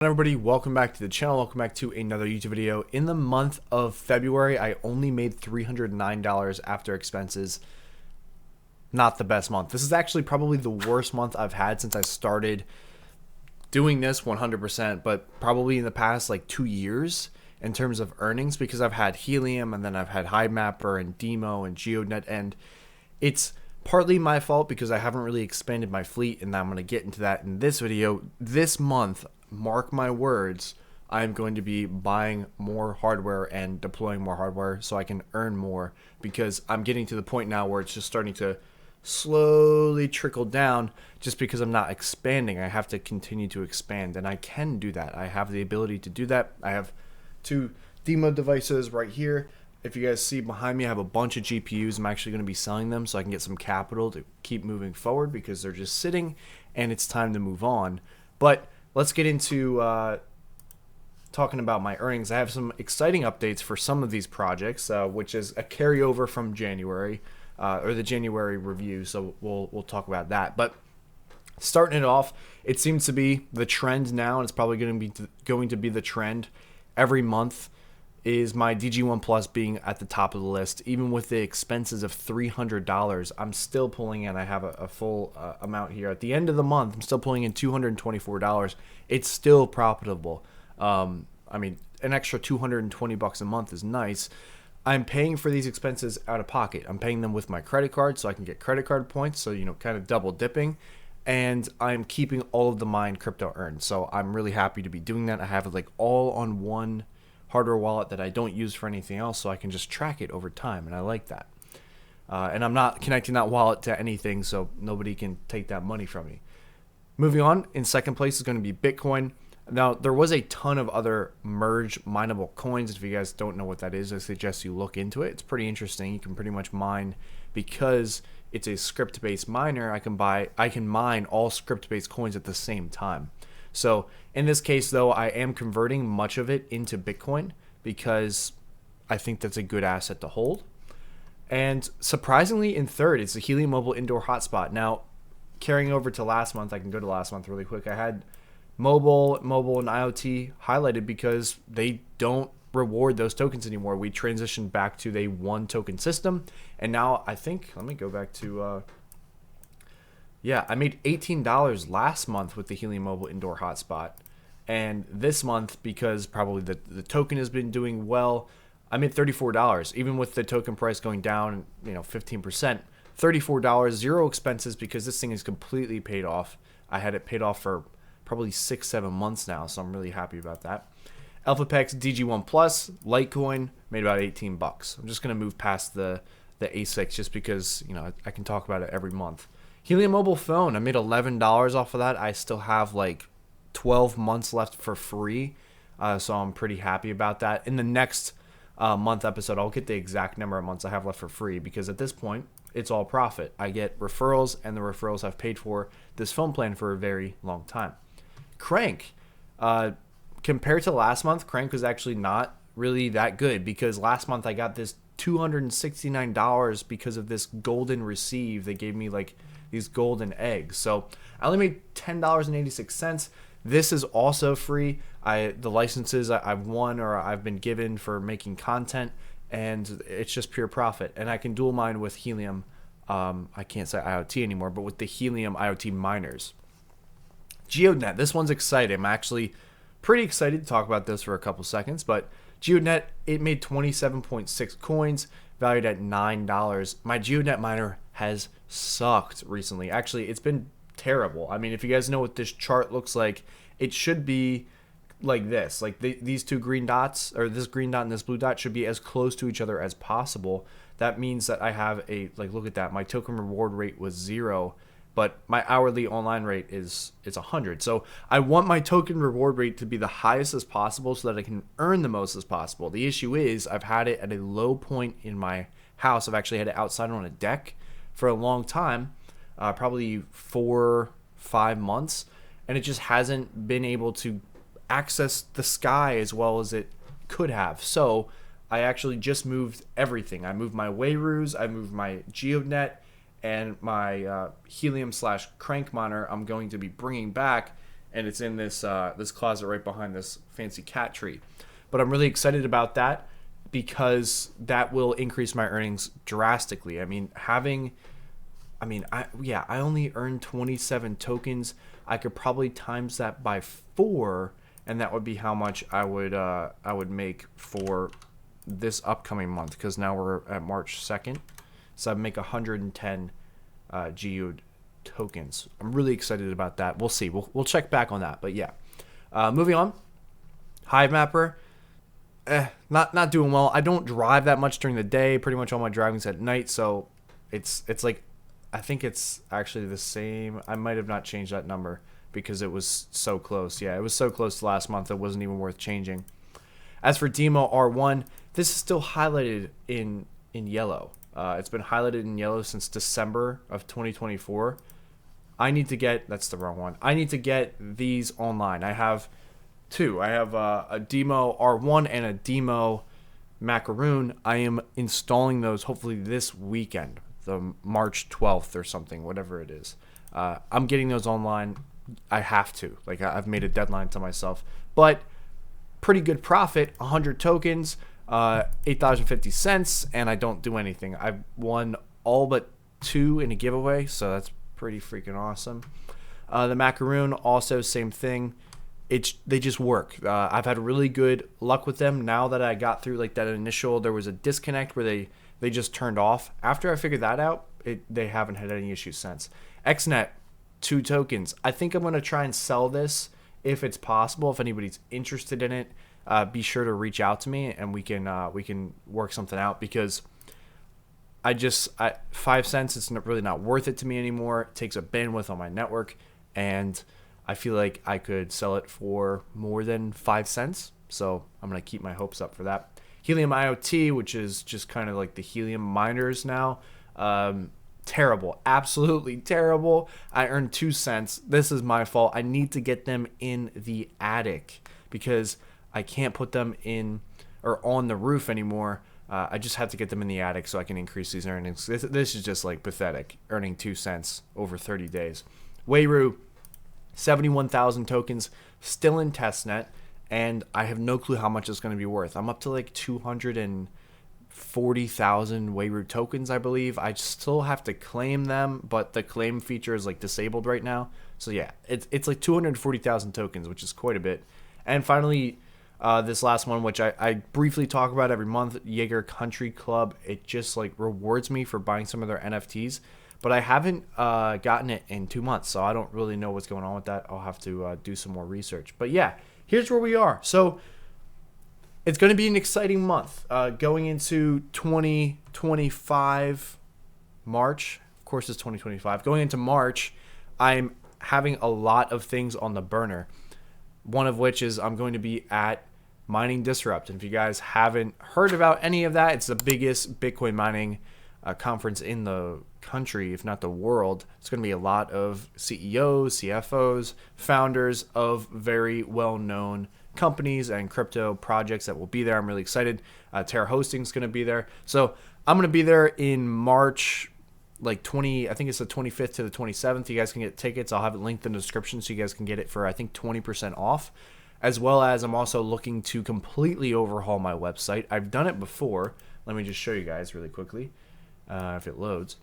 Everybody, welcome back to the channel. Welcome back to another YouTube video. In the month of February, I only made $309 after expenses. Not the best month. This is actually probably the worst month I've had since I started doing this 100%, but probably in the past like 2 years in terms of earnings, because I've had Helium and then I've had HiMapper and Demo and GeoNet, and it's partly my fault because I haven't really expanded my fleet, and I'm going to get into that in this video. This month, mark my words, I'm going to be buying more hardware and deploying more hardware so I can earn more, because I'm getting to the point now where it's just starting to slowly trickle down just because I'm not expanding. I have to continue to expand, and I can do that. I have the ability to do that. I have two demo devices right here. If you guys see behind me, I have a bunch of GPUs. I'm actually going to be selling them so I can get some capital to keep moving forward, because they're just sitting and it's time to move on. But let's get into talking about my earnings. I have some exciting updates for some of these projects, which is a carryover from January, or the January review. So we'll talk about that. But starting it off, it seems to be the trend now, and it's probably going to be the trend every month, is my DG1 Plus being at the top of the list. Even with the expenses of $300, I'm still pulling in. I have a full amount here. At the end of the month, I'm still pulling in $224. It's still profitable. I mean, an extra $220 a month is nice. I'm paying for these expenses out of pocket. I'm paying them with my credit card so I can get credit card points, so, you know, kind of double dipping. And I'm keeping all of the mine crypto earned. So I'm really happy to be doing that. I have it like all on one hardware wallet that I don't use for anything else, so I can just track it over time, and I like that. And I'm not connecting that wallet to anything, so nobody can take that money from me. Moving on, in second place is going to be Bitcoin. Now, there was a ton of other merge mineable coins. If you guys don't know what that is, I suggest you look into it. It's pretty interesting. You can pretty much mine, because it's a script-based miner. I can mine all script-based coins at the same time. So in this case, though, I am converting much of it into Bitcoin because I think that's a good asset to hold. And surprisingly, in third, it's the Helium Mobile Indoor Hotspot. Now, carrying over to last month, I can go to last month really quick. I had mobile, and IoT highlighted because they don't reward those tokens anymore. We transitioned back to the one token system, and now I think, let me go back to yeah, I made $18 last month with the Helium Mobile Indoor Hotspot. And this month, because probably the token has been doing well, I made $34. Even with the token price going down, 15%, $34, zero expenses, because this thing is completely paid off. I had it paid off for probably 6-7 months now, so I'm really happy about that. Alphabetical DG1 Plus, Litecoin, made about $18. I'm just going to move past the A6 just because, I can talk about it every month. Helium Mobile Phone, I made $11 off of that. I still have like 12 months left for free, so I'm pretty happy about that. In the next month episode, I'll get the exact number of months I have left for free, because at this point, it's all profit. I get referrals, and the referrals have paid for this phone plan for a very long time. Crank, compared to last month, Crank was actually not really that good, because last month I got this $269 because of this golden receive. They gave me like these golden eggs. So I only made $10.86. This is also free. The licenses I've won or I've been given for making content, and it's just pure profit. And I can dual mine with Helium. I can't say IoT anymore, but with the Helium IoT miners. GeoNet, this one's exciting. I'm actually pretty excited to talk about this for a couple seconds, but GeoNet, it made 27.6 coins, valued at $9. My GeoNet miner has sucked recently. Actually, it's been terrible. I mean, if you guys know what this chart looks like, it should be like this. Like these two green dots, or this green dot and this blue dot, should be as close to each other as possible. That means that I have look at that. My token reward rate was 0, but my hourly online rate is 100. So I want my token reward rate to be the highest as possible so that I can earn the most as possible. The issue is I've had it at a low point in my house. I've actually had it outside on a deck for a long time, probably 4-5 months, and it just hasn't been able to access the sky as well as it could have. So I actually just moved everything. I moved my Wayroos, I moved my GeoNet, and my Helium/Crank miner I'm going to be bringing back and it's in this this closet right behind this fancy cat tree. But I'm really excited about that because that will increase my earnings drastically. I mean, I only earned 27 tokens. I could probably times that by 4, and that would be how much I would make for this upcoming month, because now we're at March 2nd. So I'd make 110 GU tokens. I'm really excited about that. We'll see. We'll check back on that. But yeah, moving on. Hive Mapper, not doing well. I don't drive that much during the day. Pretty much all my driving's at night. So it's like, I think it's actually the same. I might have not changed that number because it was so close. Yeah, it was so close to last month. It wasn't even worth changing. As for Demo R1, this is still highlighted in yellow. It's been highlighted in yellow since December of 2024. I need to get, that's the wrong one. I need to get these online. I have two. I have a Demo R1 and a Demo Macaroon. I am installing those hopefully this weekend, the March 12th or something, whatever it is. I'm getting those online. I have to. Like, I've made a deadline to myself. But pretty good profit, 100 tokens, 8,050 cents, and I don't do anything. I've won all but 2 in a giveaway, so that's pretty freaking awesome. The Macaroon, also same thing. They just work. I've had really good luck with them. Now that I got through like that initial, there was a disconnect where they just turned off. After I figured that out, they haven't had any issues since. XNET, 2 tokens. I think I'm going to try and sell this if it's possible. If anybody's interested in it, be sure to reach out to me and we can work something out, because 5 cents, it's really not worth it to me anymore. It takes a bandwidth on my network, and I feel like I could sell it for more than 5 cents. So I'm going to keep my hopes up for that. Helium IoT, which is just kind of like the helium miners now. Terrible. Absolutely terrible. I earned 2 cents. This is my fault. I need to get them in the attic because I can't put them in or on the roof anymore. I just have to get them in the attic so I can increase these earnings. This is just like pathetic, earning 2 cents over 30 days. Wayru, 71,000 tokens, still in testnet, and I have no clue how much it's going to be worth. I'm up to like 240,000 Wayru tokens, I believe. I still have to claim them, but the claim feature is like disabled right now. So yeah, it's like 240,000 tokens, which is quite a bit. And finally, this last one, which I briefly talk about every month, Jaeger Country Club. It just like rewards me for buying some of their NFTs, but I haven't gotten it in 2 months, so I don't really know what's going on with that. I'll have to do some more research. But yeah, here's where we are. So it's going to be an exciting month going into 2025 March. Of course, it's 2025. Going into March, I'm having a lot of things on the burner. One of which is I'm going to be at Mining Disrupt. And if you guys haven't heard about any of that, it's the biggest Bitcoin mining conference in the country, if not the world. It's going to be a lot of CEOs, CFOs, founders of very well-known companies and crypto projects that will be there. I'm really excited. Terra Hosting is going to be there. So I'm going to be there in March, like I think it's the 25th to the 27th. You guys can get tickets. I'll have it linked in the description so you guys can get it for, I think, 20% off. As well as I'm also looking to completely overhaul my website. I've done it before. Let me just show you guys really quickly if it loads.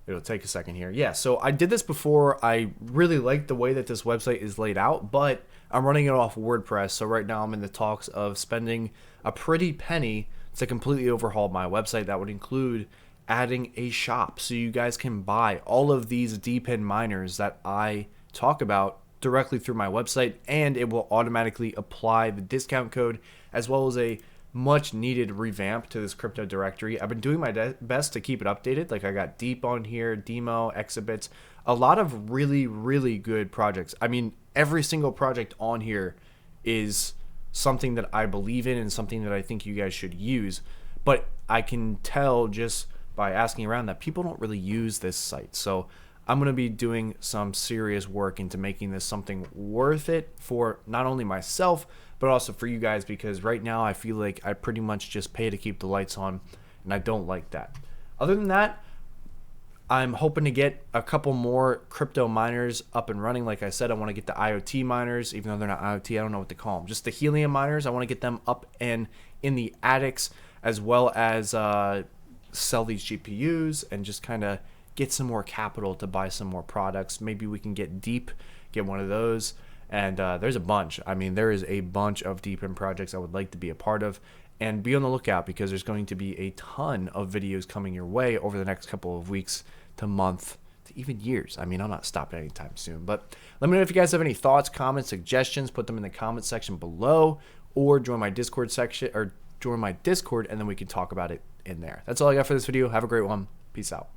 It'll take a second here. Yeah, so I did this before. I really like the way that this website is laid out, but I'm running it off WordPress. So right now I'm in the talks of spending a pretty penny to completely overhaul my website. That would include adding a shop so you guys can buy all of these DPIN miners that I talk about directly through my website, and it will automatically apply the discount code as well as a much needed revamp to this crypto directory. I've been doing my best to keep it updated. Like I got Deep on here, Demo, Exhibits, a lot of really, really good projects. I mean, every single project on here is something that I believe in and something that I think you guys should use. But I can tell just by asking around that people don't really use this site. So I'm going to be doing some serious work into making this something worth it for not only myself, but also for you guys, because right now I feel like I pretty much just pay to keep the lights on, and I don't like that. Other than that, I'm hoping to get a couple more crypto miners up and running. Like I said, I want to get the IoT miners, even though they're not IoT. I don't know what to call them. Just the helium miners. I want to get them up and in the attics, as well as sell these GPUs and just kind of get some more capital to buy some more products. Maybe we can get deep, get one of those. And there's a bunch. I mean, there is a bunch of deep in projects I would like to be a part of. And be on the lookout, because there's going to be a ton of videos coming your way over the next couple of weeks to month to even years. I mean, I'm not stopping anytime soon. But let me know if you guys have any thoughts, comments, suggestions. Put them in the comment section below, or join my Discord section, or join my Discord, and then we can talk about it in there. That's all I got for this video. Have a great one. Peace out.